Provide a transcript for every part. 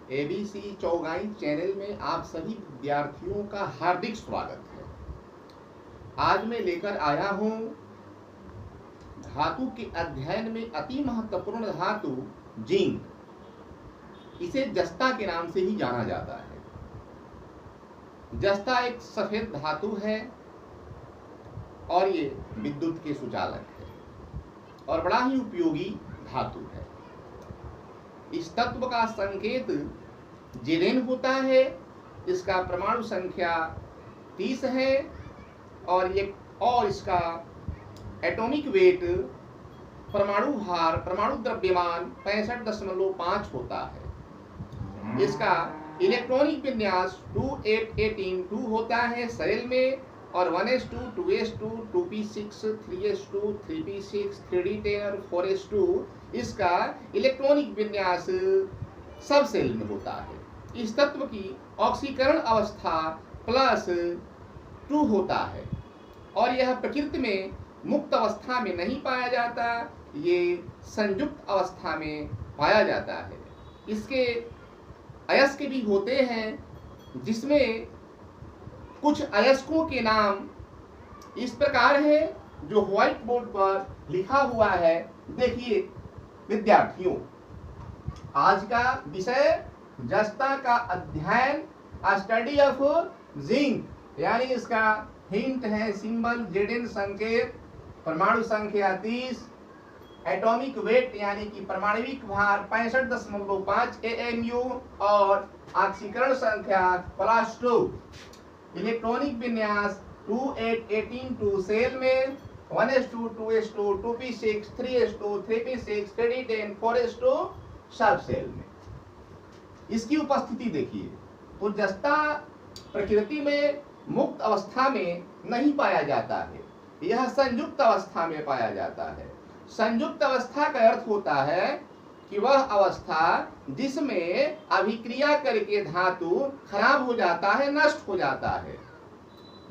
ABC चौगाई channel में आप सभी विद्यार्थियों का हार्दिक स्वागत है। आज मैं लेकर आया हूं धातु के अध्ययन में अति महत्वपूर्ण धातु जिंक, इसे जस्ता के नाम से ही जाना जाता है। जस्ता एक सफेद धातु है और ये विद्युत के सुचालक है और बड़ा ही उपयोगी धातु है। इस तत्व का संकेत Zn होता है। इसका परमाणु संख्या 30 है और इसका एटॉमिक वेट, परमाणु भार, परमाणु द्रव्यमान 65.5 होता है। इसका इलेक्ट्रॉनिक विन्यास 2-8-18-2 होता है सेल में, और 1s2, 2s2, 2p6, 3s2, 3p6, 3d10 और 4s2 इसका इलेक्ट्रॉनिक विन्यास सब सेल में होता है। इस तत्व की ऑक्सीकरण अवस्था +2 होता है और यह प्रकृति में मुक्त अवस्था में नहीं पाया जाता, ये संयुक्त अवस्था में पाया जाता है। इसके अयस्क भी होते हैं, जिसमें कुछ अयस्कों के नाम इस प्रकार है जो व्हाइट बोर्ड पर लिखा हुआ है। देखिए विद्यार्थियों, आज का विषय जस्ता का अध्ययन, स्टडी ऑफ जिंक, यानी इसका हिंट है सिंबल Zn संकेत, परमाणु संख्या 30, एटॉमिक वेट यानी कि परमाणविक भार 65.5 AMU और ऑक्सीकरण संख्या +2, इलेक्ट्रॉनिक विन्यास 2-8-18-2 सेल में, 1s2, 2s2, 2p6, 3s2, 3p6, 3d10, 4s2 सब सेल में। इसकी उपस्थिति देखिए तो जस्ता प्रकृति में मुक्त अवस्था में नहीं पाया जाता है, यह संयुक्त अवस्था में पाया जाता है। संयुक्त अवस्था का अर्थ होता है कि वह अवस्था जिसमें अभिक्रिया करके धातु खराब हो जाता है, नष्ट हो जाता है।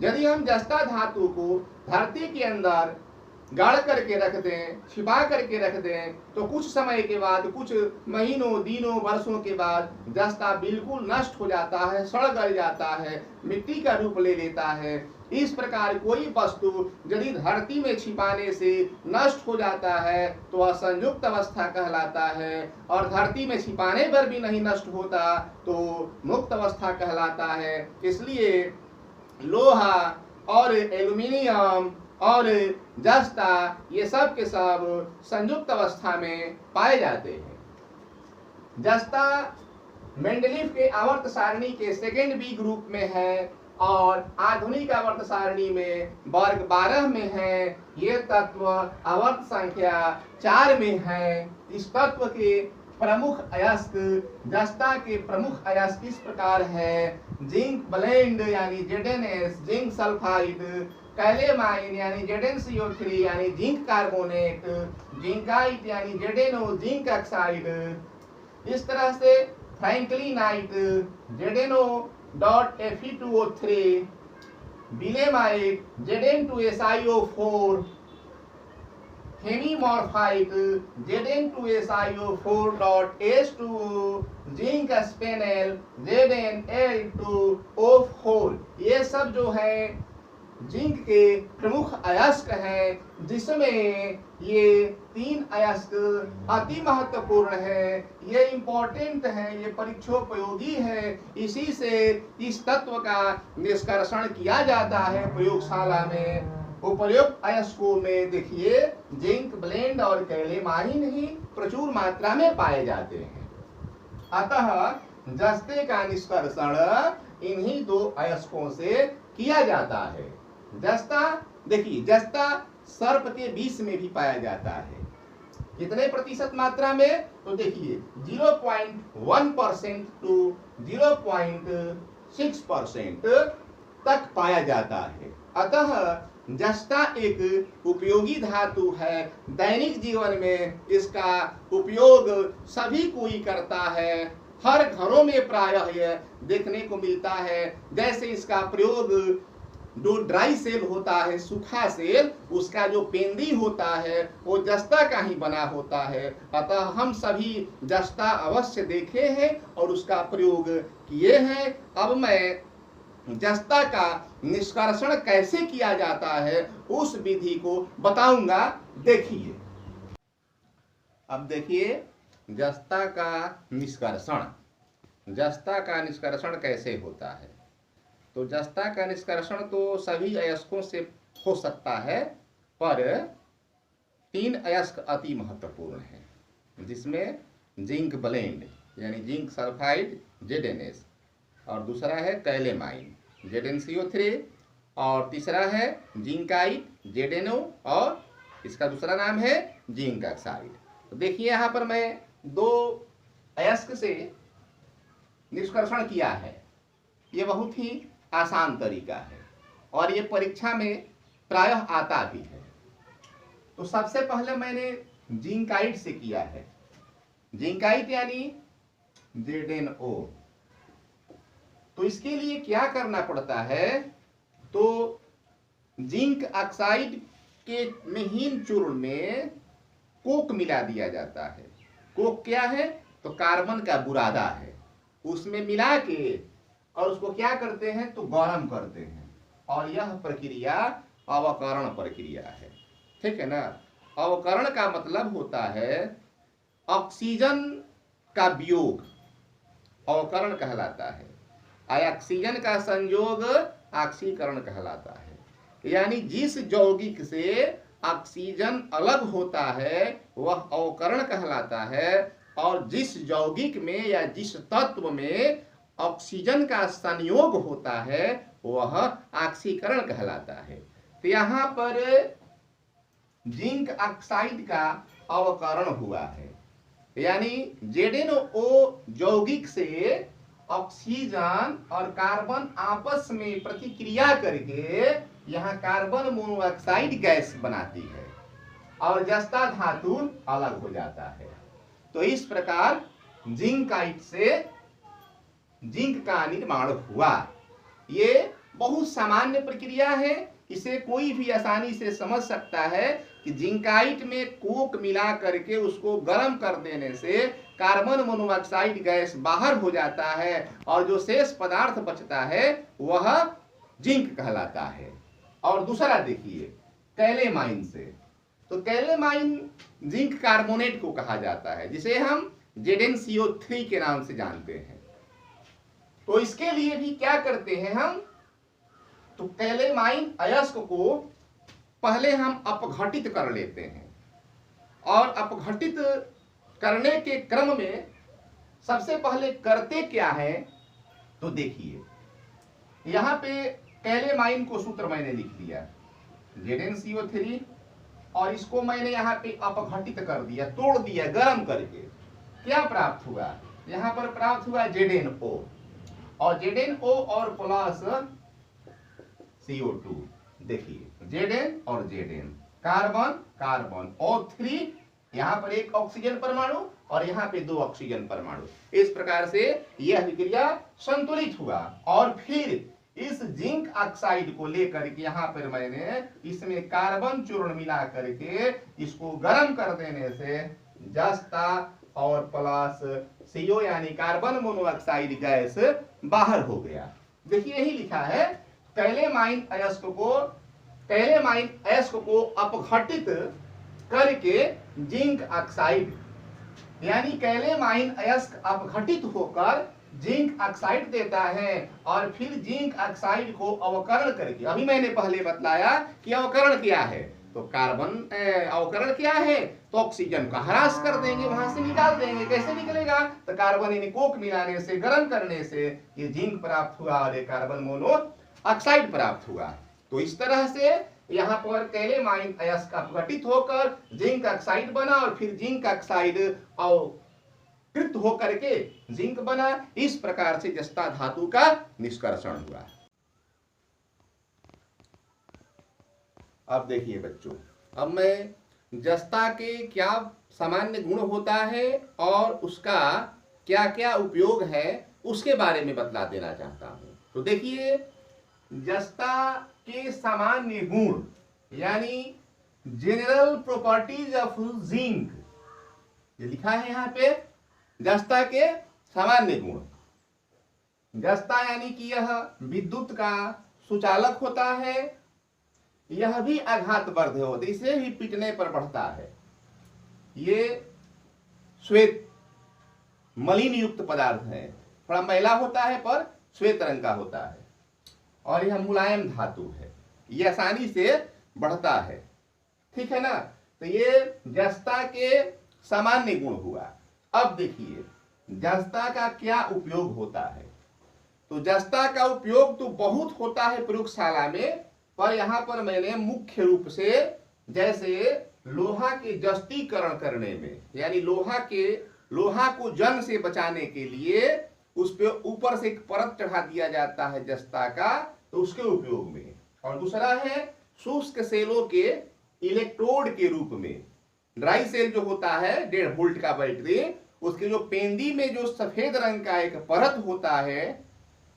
यदि हम जस्ता धातु को धरती के अंदर गाड़ करके रख दें, छिपा करके रख दें, तो कुछ समय के बाद, कुछ महीनों, दिनों, वर्षों के बाद जस्ता बिल्कुल नष्ट हो जाता है, सड़ गल जाता है, मिट्टी का रूप ले लेता है। इस प्रकार कोई वस्तु यदि धरती में छिपाने से नष्ट हो जाता है तो वह संयुक्त अवस्था कहलाता है, और धरती में छिपाने पर भी नहीं नष्ट होता तो मुक्त अवस्था कहलाता है। इसलिए लोहा और एल्यूमिनियम और जस्ता ये सब के सब संयुक्त अवस्था में पाए जाते हैं। जस्ता मेंडलीफ के आवर्त सारणी के सेकेंड बी ग्रुप में है और आधुनिक आवर्त सारणी में वर्ग 12 में है। ये तत्व आवर्त संख्या 4 में है। इस तत्व के प्रमुख अयस्क, जस्ता के प्रमुख अयस्क इस प्रकार है: जिंक ब्लेंड यानी ZnS, जिंक सल्फाइड, कैलेमाइन यानी ZnCO3 यानी जिंक कार्बोनेट, जिंकाइट यानी ZnO, जिंक ऑक्साइड। इस तरह से फ्रैंकलिनाइट, ZnO.Fe2O3, बिलेमाइट, Zn2SiO4, हेमीमॉर्फाइट, Zn2SiO4.H2O, zinc स्पेनेल, ZnL2O4। ये सब जो है जिंक के प्रमुख अयस्क हैं, जिसमें ये 3 अयस्क अति महत्वपूर्ण है, ये इंपॉर्टेंट है, ये परीक्षोपयोगी है। इसी से इस तत्व का निष्कर्षण किया जाता है प्रयोगशाला में। उपर्युक्त अयस्कों में देखिए जिंक ब्लेंड और कैलेमाइन ही प्रचुर मात्रा में पाए जाते हैं। अतः जस्ते का निष्कर्षण इन्हीं 2 अयस्कों से किया जाता है। जस्ता देखिए, जस्ता सर्प के विष में भी पाया जाता है। कितने प्रतिशत मात्रा में? तो देखिए 0.1% to 0.6% तक पाया जाता है। अतः जस्ता एक उपयोगी धातु है। दैनिक जीवन में इसका उपयोग सभी कोई करता है, हर घरों में प्रायः यह देखने को मिलता है। जैसे इसका प्रयोग जो ड्राई सेल होता है, सूखा सेल, उसका जो पेंदी होता है वो जस्ता का ही बना होता है। अतः हम सभी जस्ता अवश्य देखे हैं और उसका प्रयोग किए हैं। अब मैं जस्ता का निष्कर्षण कैसे किया जाता है उस विधि को बताऊंगा। देखिए, अब देखिए जस्ता का निष्कर्षण। जस्ता का निष्कर्षण कैसे होता है? तो जस्ता का निष्कर्षण तो सभी अयस्कों से हो सकता है, पर 3 अयस्क अति महत्वपूर्ण हैं, जिसमें जिंक ब्लेंड यानी जिंक सल्फाइड ZnS, और दूसरा है कैलेमाइन ZnCO3, और तीसरा है जिंकाइट ZnO, और इसका दूसरा नाम है जिंक ऑक्साइड। तो देखिए यहाँ पर मैं 2 अयस्क से निष्कर्षण किया है। ये बहुत ही आसान तरीका है और ये परीक्षा में प्रायः आता भी है। तो सबसे पहले मैंने जिंकाइट से किया है। जिंकाइट यानी ZnO। तो इसके लिए क्या करना पड़ता है? तो जिंक ऑक्साइड के महीन चूर्ण में कोक मिला दिया जाता है। कोक क्या है? तो कार्बन का बुरादा है। उसमें मिला के और उसको क्या करते हैं? तो गरम करते हैं, और यह प्रक्रिया अवकरण प्रक्रिया है। ठीक है ना? अवकरण का मतलब होता है ऑक्सीजन का वियोग, अवकरण कहलाता है। ऑक्सीजन का संयोग ऑक्सीकरण कहलाता है। यानी जिस यौगिक से ऑक्सीजन अलग होता है वह अवकरण कहलाता है, और जिस यौगिक में या जिस तत्व में ऑक्सीजन का संयोग होता है वह ऑक्सीकरण कहलाता है। तो यहाँ पर जिंक ऑक्साइड का अवकरण हुआ है, यानी ZnO यौगिक से ऑक्सीजन और कार्बन आपस में प्रतिक्रिया करके यहाँ कार्बन मोनोऑक्साइड गैस बनाती है और जस्ता धातु अलग हो जाता है। तो इस प्रकार जिंकाइट से जिंक का निर्माण हुआ। ये बहुत सामान्य प्रक्रिया है, इसे कोई भी आसानी से समझ सकता है कि जिंकाइट में कोक मिला करके उसको गर्म कर देने से कार्बन मोनोऑक्साइड गैस बाहर हो जाता है और जो शेष पदार्थ बचता है वह जिंक कहलाता है। और दूसरा देखिए कैलेमाइन से, तो कैलेमाइन जिंक कार्बोनेट को कहा जाता है, जिसे हम ZnCO3 के नाम से जानते हैं। तो इसके लिए भी क्या करते हैं हम? तो कैलेमाइन अयस्क को पहले हम अपघटित कर लेते हैं, और अपघटित करने के क्रम में सबसे पहले करते क्या है? तो देखिए यहाँ पे कैलेमाइन को सूत्र मैंने लिख दिया ZnCO3, और इसको मैंने यहाँ पे अपघटित कर दिया, तोड़ दिया गर्म करके। क्या प्राप्त हुआ? यहाँ पर प्राप्त हुआ ZnO, और ZnO और प्लस CO2। देखिए Zn और Zn, कार्बन कार्बन, O3, यहाँ पर एक ऑक्सीजन परमाणु और यहाँ पे 2 ऑक्सीजन परमाणु। इस प्रकार से यह विक्रिया संतुलित हुआ, और फिर इस जिंक ऑक्साइड को लेकर के यहाँ पर मैंने इसमें कार्बन चूर्ण मिला करके इसको गर्म कर देने से जस्ता और प्लस CO यानी कार्बन मोनोऑक्साइड गैस बाहर हो गया। देखिए यही लिखा है कैलेमाइन अयस्क को अपघटित करके जिंक ऑक्साइड, यानी कैलेमाइन अयस्क अपघटित होकर जिंक ऑक्साइड देता है, और फिर जिंक ऑक्साइड को अवकरण करके, अभी मैंने पहले बतलाया कि अवकरण क्या है, तो कार्बन अवकरण क्या है? तो ऑक्सीजन का ह्रास कर देंगे, वहां से निकाल देंगे। कैसे निकलेगा? तो कार्बन यानी कोक मिलाने से, गर्म करने से ये जिंक प्राप्त हुआ और ये कार्बन मोनो ऑक्साइड प्राप्त हुआ। तो इस तरह से यहाँ पर कैलेमाइन अयस्क अपघटित होकर जिंक ऑक्साइड बना, और फिर जिंक ऑक्साइड अवकृत होकर के जिंक बना। इस प्रकार से जस्ता धातु का निष्कर्षण हुआ। अब देखिए बच्चों, अब मैं जस्ता के क्या सामान्य गुण होता है और उसका क्या क्या उपयोग है उसके बारे में बतला देना चाहता हूं। तो देखिए जस्ता के सामान्य गुण, यानी जनरल प्रॉपर्टीज ऑफ जिंक, ये लिखा है यहाँ पे, जस्ता के सामान्य गुण। जस्ता यानी कि यह विद्युत का सुचालक होता है, यह भी आघातवर्धक होता है, इसे भी पीटने पर बढ़ता है। ये श्वेत मलिन युक्त पदार्थ है, थोड़ा मैला होता है पर श्वेत रंग का होता है, और यह मुलायम धातु है, यह आसानी से बढ़ता है। ठीक है ना। तो ये जस्ता के सामान्य गुण हुआ। अब देखिए जस्ता का क्या उपयोग होता है। तो जस्ता का उपयोग तो बहुत होता है प्रयोगशाला में, पर यहाँ पर मैंने मुख्य रूप से जैसे लोहा के जस्तीकरण करने में, यानी लोहा को जंग से बचाने के लिए उस पे ऊपर से एक परत चढ़ा दिया जाता है जस्ता का, तो उसके उपयोग में। और दूसरा है शुष्क सेलों के इलेक्ट्रोड के रूप में। ड्राई सेल जो होता है 1.5 वोल्ट का बैटरी, उसके जो पेंदी में जो सफेद रंग का एक परत होता है,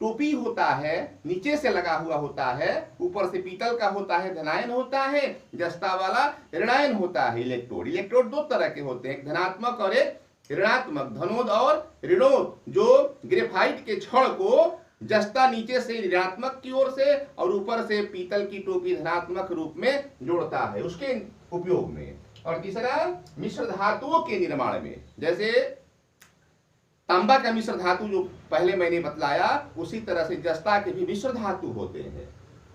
टोपी होता है, नीचे से लगा हुआ होता है, ऊपर से पीतल का होता है, धनायन होता है, जस्ता वाला ऋणायन होता है। इलेक्ट्रोड दो तरह के होते हैं, एक धनात्मक और एक ऋणात्मक, धनोद और ऋणोद। जो ग्रेफाइट के छड़ को जस्ता नीचे से ऋणात्मक की ओर से और ऊपर से पीतल की टोपी धनात्मक रूप में जोड़ता है, उसके उपयोग में। और तीसरा मिश्र धातुओं के निर्माण में, जैसे तांबा का मिश्र धातु जो पहले मैंने बतलाया, उसी तरह से जस्ता के भी मिश्र धातु होते हैं।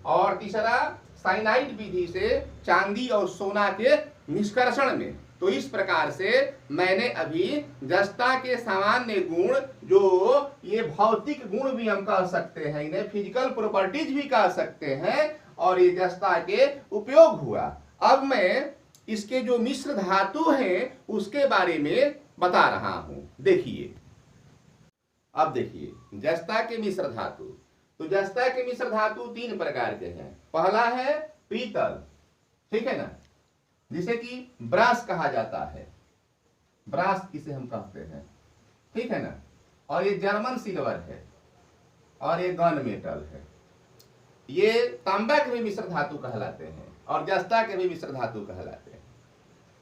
और तीसरा साइनाइड विधि से चांदी और सोना के निष्कर्षण में। तो इस प्रकार से मैंने अभी जस्ता के सामान्य गुण, जो ये भौतिक गुण भी हम कह सकते हैं, इन्हें फिजिकल प्रॉपर्टीज भी कह सकते हैं, और ये जस्ता के उपयोग हुआ। अब मैं इसके जो मिश्र धातु हैं उसके बारे में बता रहा हूं। देखिए, अब देखिए जस्ता के मिश्र धातु। तो जस्ता के मिश्र धातु 3 प्रकार के हैं। पहला है पीतल, ठीक है ना, जिसे कि ब्रास कहा जाता है, ब्रास किसे हम कहते हैं, ठीक है ना। और ये जर्मन सिल्वर है, और ये गन मेटल है। ये तांबा के भी मिश्र धातु कहलाते हैं, और जस्ता के भी मिश्र धातु कहलाते हैं।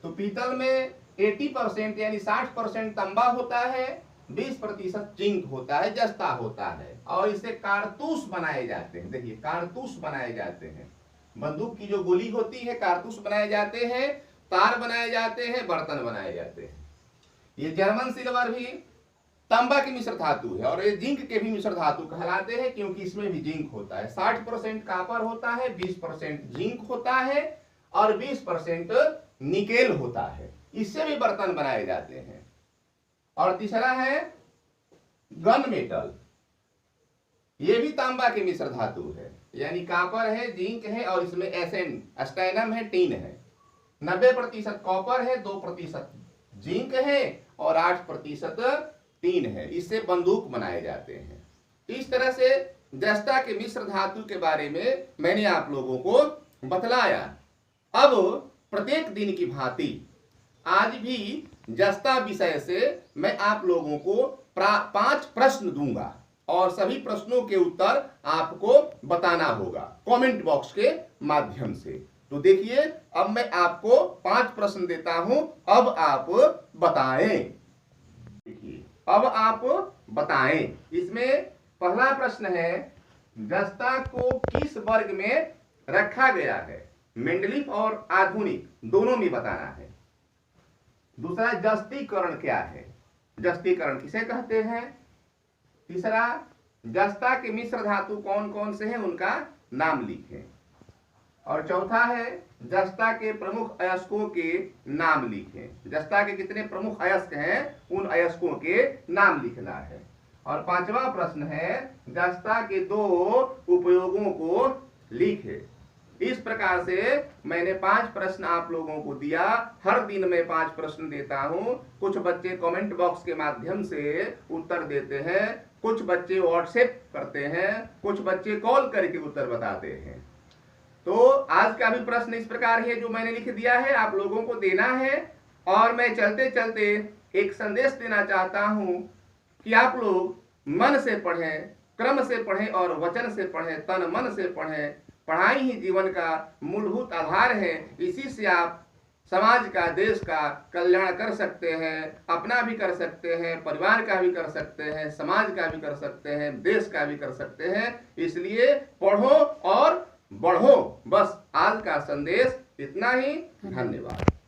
तो पीतल में 80% यानी 60% तांबा होता है, 20% जिंक होता है, जस्ता होता है, और इससे कारतूस बनाए जाते हैं। देखिए कारतूस बनाए जाते हैं, बंदूक की जो गोली होती है, कारतूस बनाए जाते हैं, तार बनाए जाते हैं, बर्तन बनाए जाते हैं। ये जर्मन सिल्वर भी तांबा की मिश्र धातु है, और ये जिंक के भी मिश्र धातु कहलाते हैं, क्योंकि इसमें भी जिंक होता है। 60% कॉपर होता है, 20% जिंक होता है, और 20% निकेल होता है। इससे भी बर्तन बनाए जाते हैं। और तीसरा है गन मेटल, ये भी तांबा के मिश्र धातु है, यानी कॉपर है, जिंक है, और इसमें स्टैनम है, टीन है। 90% कॉपर है, 2% जिंक है, और 8% टीन है। इससे बंदूक बनाए जाते हैं। इस तरह से जस्ता के मिश्र धातु के बारे में मैंने आप लोगों को बतलाया। अब प्रत्येक दिन की भांति आज भी जस्ता विषय से मैं आप लोगों को 5 प्रश्न दूंगा, और सभी प्रश्नों के उत्तर आपको बताना होगा कमेंट बॉक्स के माध्यम से। तो देखिए, अब मैं आपको 5 प्रश्न देता हूं, अब आप बताएं। देखिए, अब आप बताएं। इसमें पहला प्रश्न है, जस्ता को किस वर्ग में रखा गया है? मेंडलीफ और आधुनिक दोनों में बताना है। दूसरा, जस्तीकरण क्या है? जस्तीकरण किसे कहते हैं? तीसरा, जस्ता के मिश्र धातु कौन कौन से हैं, उनका नाम लिखें। और चौथा है, जस्ता के प्रमुख अयस्कों के नाम लिखें। जस्ता के कितने प्रमुख अयस्क हैं, उन अयस्कों के नाम लिखना है। और 5वां प्रश्न है, जस्ता के 2 उपयोगों को लिखें। इस प्रकार से मैंने 5 प्रश्न आप लोगों को दिया। हर दिन मैं 5 प्रश्न देता हूं। कुछ बच्चे कमेंट बॉक्स के माध्यम से उत्तर देते हैं, कुछ बच्चे व्हाट्सएप करते हैं, कुछ बच्चे कॉल करके उत्तर बताते हैं। तो आज का भी प्रश्न इस प्रकार है, जो मैंने लिख दिया है, आप लोगों को देना है। और मैं चलते चलते एक संदेश देना चाहता हूं कि आप लोग मन से पढ़ें, क्रम से पढ़ें, और वचन से पढ़ें, तन मन से पढ़ें, पढ़ाई ही जीवन का मूलभूत आधार है। इसी से आप समाज का, देश का कल्याण कर सकते हैं, अपना भी कर सकते हैं, परिवार का भी कर सकते हैं, समाज का भी कर सकते हैं, देश का भी कर सकते हैं। इसलिए पढ़ो और बढ़ो। बस आज का संदेश इतना ही। धन्यवाद।